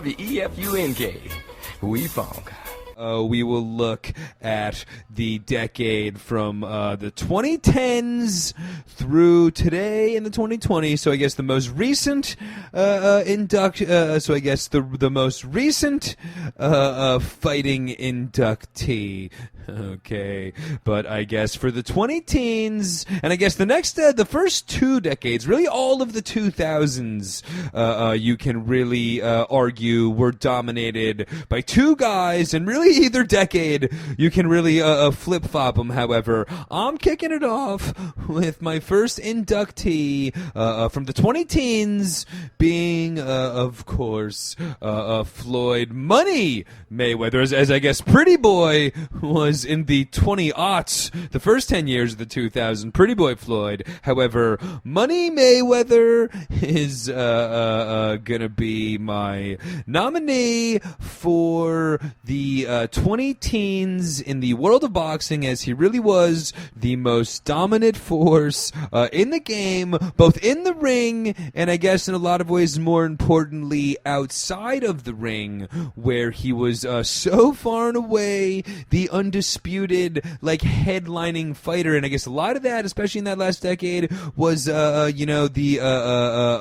WEFUNK. We funk. We will look at the decade from the 2010s through today in the 2020s. So I guess the most recent induction. So I guess the most recent fighting inductee. Okay, but I guess for the 20-teens, and I guess the first 2 decades, really all of the 2000s, you can really argue were dominated by 2 guys, and really either decade you can really flip-flop them. However, I'm kicking it off with my first inductee from the 20-teens being, of course, Floyd Money Mayweather, as I guess Pretty Boy was in the 20-aughts, the first 10 years of the 2000s, Pretty Boy Floyd. However, Money Mayweather is gonna be my nominee for the 20-teens in the world of boxing, as he really was the most dominant force in the game, both in the ring and I guess in a lot of ways more importantly outside of the ring, where he was so far and away the undisputed headlining fighter. And I guess a lot of that, especially in that last decade, was the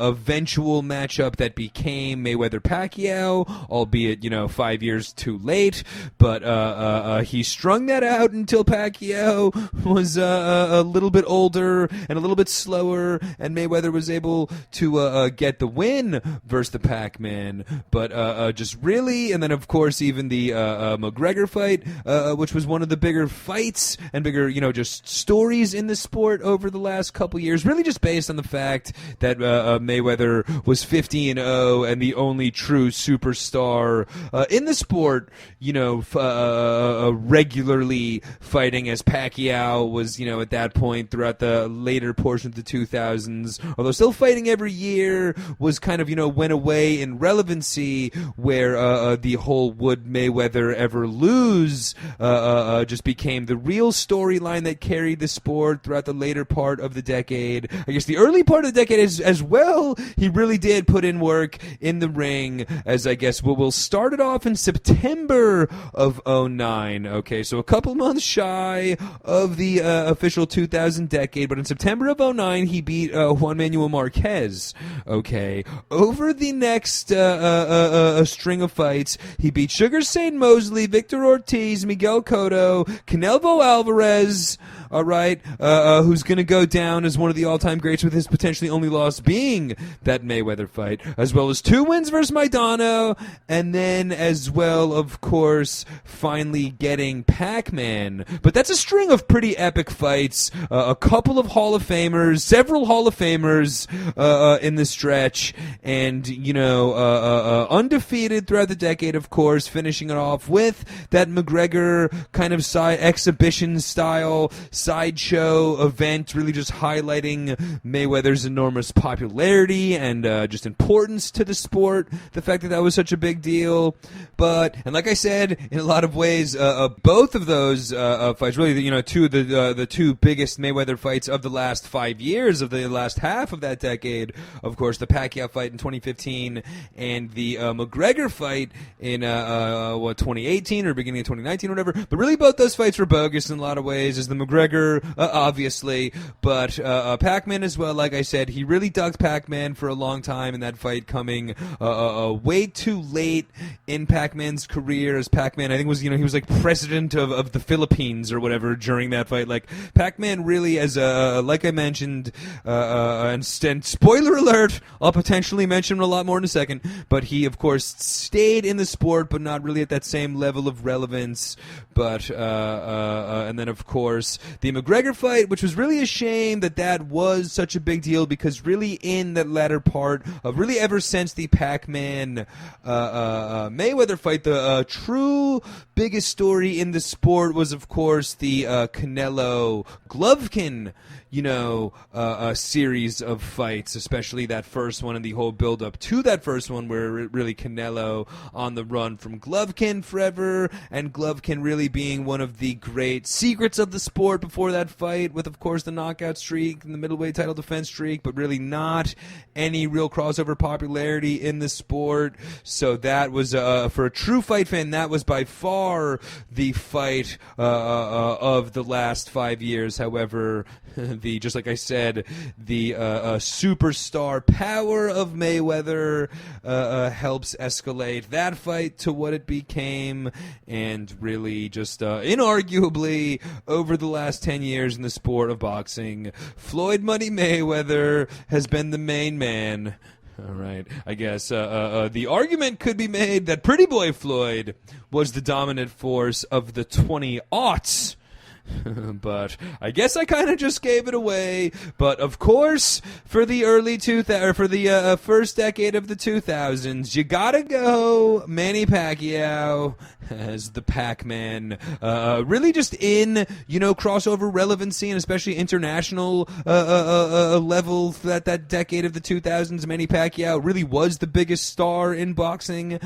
eventual matchup that became Mayweather-Pacquiao, albeit 5 years too late. But he strung that out until Pacquiao was a little bit older and a little bit slower, and Mayweather was able to get the win versus the PacMan. But just really, and then of course even the McGregor fight, which was one of the bigger fights and bigger, just stories in the sport over the last couple years, really just based on the fact that Mayweather was 50-0 and the only true superstar in the sport, regularly fighting, as Pacquiao was, at that point throughout the later portion of the 2000s, although still fighting every year, was kind of, went away in relevancy, where the whole would Mayweather ever lose just became the real storyline that carried the sport throughout the later part of the decade. I guess the early part of the decade as well, he really did put in work in the ring, as I guess we'll start it off in September of 2009. Okay, so a couple months shy of the official 2000 decade, but in September of 2009, he beat Juan Manuel Marquez. Okay, over the next string of fights, he beat Sugar St. Mosley, Victor Ortiz, Miguel Cotto, Canelo Alvarez, all right, who's going to go down as one of the all-time greats, with his potentially only loss being that Mayweather fight, as well as 2 wins versus Maidana, and then as well, of course, finally getting PacMan. But that's a string of pretty epic fights, a couple of Hall of Famers, several Hall of Famers in the stretch, and, undefeated throughout the decade, of course, finishing it off with that McGregor kind of exhibition-style sideshow event, really just highlighting Mayweather's enormous popularity and just importance to the sport, the fact that that was such a big deal. And like I said, in a lot of ways, both of those fights, really, the 2 biggest Mayweather fights of the last 5 years, of the last half of that decade, of course, the Pacquiao fight in 2015 and the McGregor fight in 2018 or beginning of 2019 or whatever. But really, both those fights were bogus in a lot of ways, as the McGregor, obviously, but PacMan as well. Like I said, he really ducked PacMan for a long time in that fight, coming way too late in PacMan's career, as PacMan, I think, was, he was like president of the Philippines or whatever during that fight. Like, PacMan really, as like I mentioned, and spoiler alert, I'll potentially mention him a lot more in a second, but he, of course, stayed in the sport, but not really at that same level of relevance. But and then, of course, the McGregor fight, which was really a shame that was such a big deal, because really in that latter part of, really ever since the PacMan Mayweather fight, the true biggest story in the sport was, of course, the Canelo Golovkin a series of fights, especially that first one and the whole build-up to that first one, where really Canelo on the run from Golovkin forever, and Golovkin really being one of the great secrets of the sport before that fight with, of course, the knockout streak and the middleweight title defense streak, but really not any real crossover popularity in the sport. So that was, for a true fight fan, that was by far the fight of the last 5 years. However, just like I said, the superstar power of Mayweather helps escalate that fight to what it became, and really just inarguably over the last 10 years in the sport of boxing, Floyd Money Mayweather has been the main man. All right, I guess the argument could be made that Pretty Boy Floyd was the dominant force of the 2000s. But I guess I kind of just gave it away. But of course, for the first decade of the 2000s, you gotta go Manny Pacquiao as the PacMan. Really just in, crossover relevancy and especially international level that decade of the 2000s. Manny Pacquiao really was the biggest star in boxing,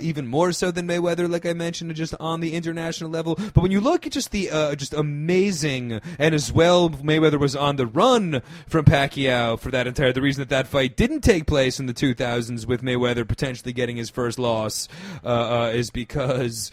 even more so than Mayweather, like I mentioned, just on the international level. But when you look at just the just amazing, and as well, Mayweather was on the run from Pacquiao for the reason that fight didn't take place in the 2000s with Mayweather potentially getting his first loss is because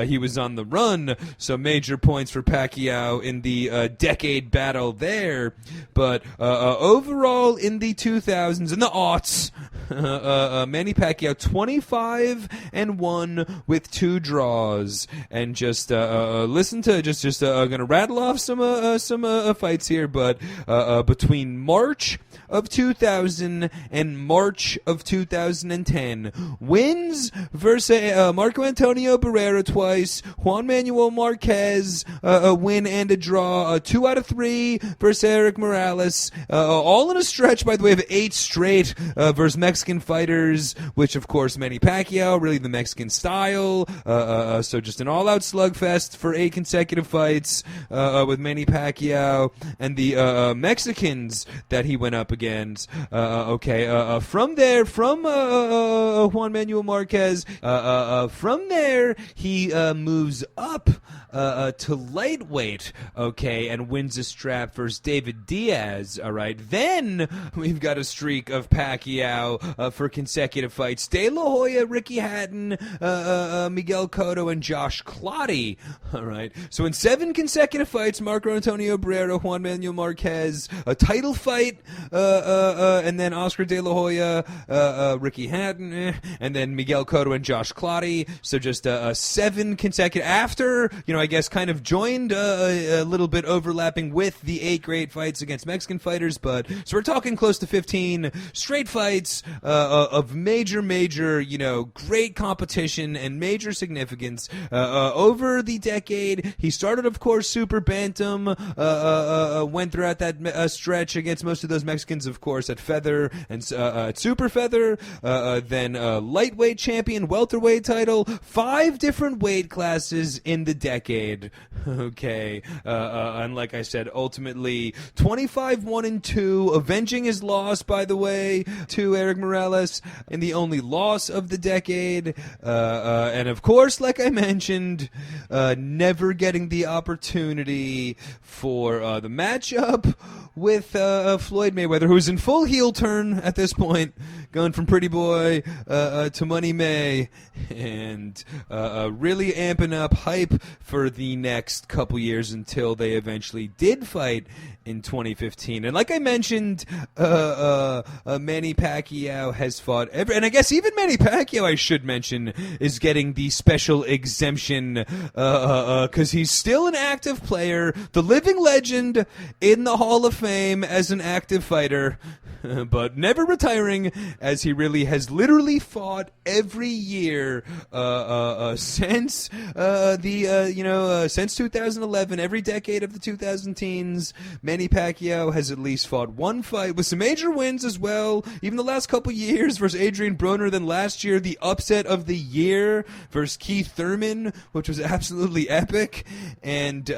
he was on the run. So major points for Pacquiao in the decade battle there. But overall in the 2000s, in the aughts, Manny Pacquiao 25-1 with 2 draws. And just listen to gonna rattle off some fights here, but between March of 2000 and March of 2010, wins versus Marco Antonio Barrera twice, Juan Manuel Marquez a win and a draw, 2 out of 3 versus Eric Morales, all in a stretch, by the way, of 8 straight versus Mexican fighters, which of course Manny Pacquiao, really the Mexican style, so just an all-out slugfest for 8 consecutive fights with Manny Pacquiao and the Mexicans that he went up against. From there, from Juan Manuel Marquez, from there he moves up to lightweight, and wins a strap versus David Diaz. All right, then we've got a streak of Pacquiao for consecutive fights: De La Hoya, Ricky Hatton, Miguel Cotto, and Josh Clottey. All right, so in 7 consecutive fights, Marco Antonio Barrera, Juan Manuel Marquez, a title fight, and then Oscar De La Hoya, Ricky Hatton, and then Miguel Cotto and Josh Clottey. So just 7 consecutive after, I guess kind of joined a little bit overlapping with the 8 great fights against Mexican fighters, but so we're talking close to 15 straight fights of major, great competition and major significance over the decade. He started, of course, super bantam, went throughout that stretch against most of those Mexicans, of course, at feather and at super feather, then lightweight champion, welterweight title, 5 different weight classes in the decade. And like I said, ultimately 25-1-2, avenging his loss, by the way, to Eric Morales in the only loss of the decade, and of course, like I mentioned, never getting the opportunity for the matchup with Floyd Mayweather, who's in full heel turn at this point, going from Pretty Boy to Money May, and really amping up hype for the next couple years until they eventually did fight in 2015. And like I mentioned, Manny Pacquiao has fought and I guess even Manny Pacquiao, I should mention, is getting the special exemption because he's still an active player, the living legend in the Hall of Fame as an active fighter, but never retiring, as he really has literally fought every year since since 2011, every decade of the 2010s. Manny Pacquiao has at least fought 1 fight with some major wins as well. Even the last couple years versus Adrian Broner, then last year the upset of the year versus Keith Thurman, which was absolutely epic, and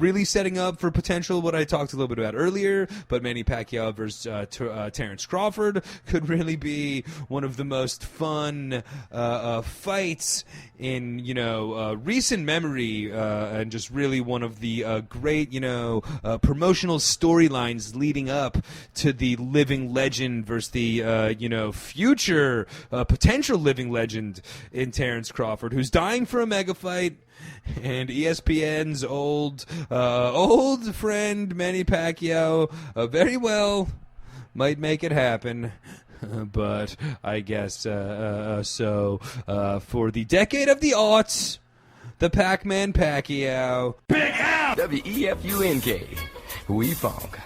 really setting up for potential what I talked a little bit about earlier. But Manny Pacquiao versus Terrence Crawford could really be one of the most fun fights in recent memory, and just really one of the great promotional storylines leading up to the living legend versus the future potential living legend in Terrence Crawford, who's dying for a mega fight. And ESPN's old friend Manny Pacquiao very well might make it happen. But I guess so. For the decade of the aughts, the PacMan Pacquiao. WEFUNK. We funk.